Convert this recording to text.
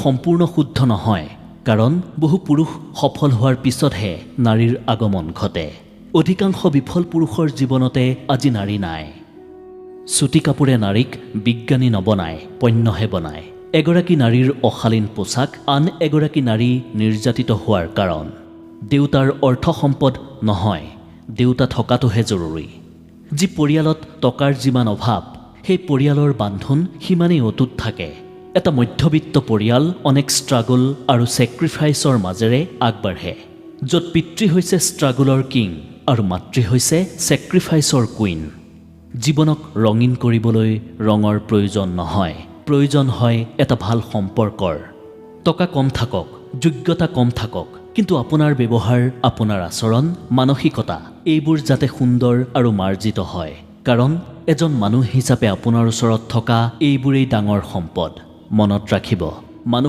সম্পূৰ্ণ শুদ্ধ নহয়, কাৰণ বহু পুৰুষ সফল হোৱাৰ পিছতহে নাৰীৰ আগমন ঘটে। অধিকাংশ বিফল পুৰুষৰ জীৱনতে আজি নাৰী নাই। চুটি কাপোৰে নাৰীক বিজ্ঞানী নবনায়, পণ্যহে বনায়। এগৰাকী নাৰীৰ অশালীন পোছাক আন এগৰাকী নাৰী নিৰ্যাতিত হোৱাৰ কাৰণ। দেউতাৰ অৰ্থ সম্পদ নহয়, দেউতা থকাটোহে জৰুৰী। যি পৰিয়ালত টকাৰ যিমান অভাৱ, সেই পৰিয়ালৰ বান্ধোন সিমানেই অটুট থাকে। এটা মধ্যবিত্ত পৰিয়াল অনেক ষ্ট্ৰাগল আৰু ছেক্ৰিফাইচৰ মাজেৰে আগবাঢ়ে, য'ত পিতৃ হৈছে ষ্ট্ৰাগলৰ কিং আৰু মাতৃ হৈছে ছেক্ৰিফাইচৰ কুইন। জীৱনক ৰঙীন কৰিবলৈ ৰঙৰ প্ৰয়োজন নহয়, প্ৰয়োজন হয় এটা ভাল সম্পৰ্কৰ। টকা কম থাকক, যোগ্যতা কম থাকক, কিন্তু আপোনাৰ ব্যৱহাৰ, আপোনাৰ আচৰণ, মানসিকতা এইবোৰ যাতে সুন্দৰ আৰু মাৰ্জিত হয়, কাৰণ এজন মানুহ হিচাপে আপোনাৰ ওচৰত থকা এইবোৰেই ডাঙৰ সম্পদ। মনত ৰাখিব।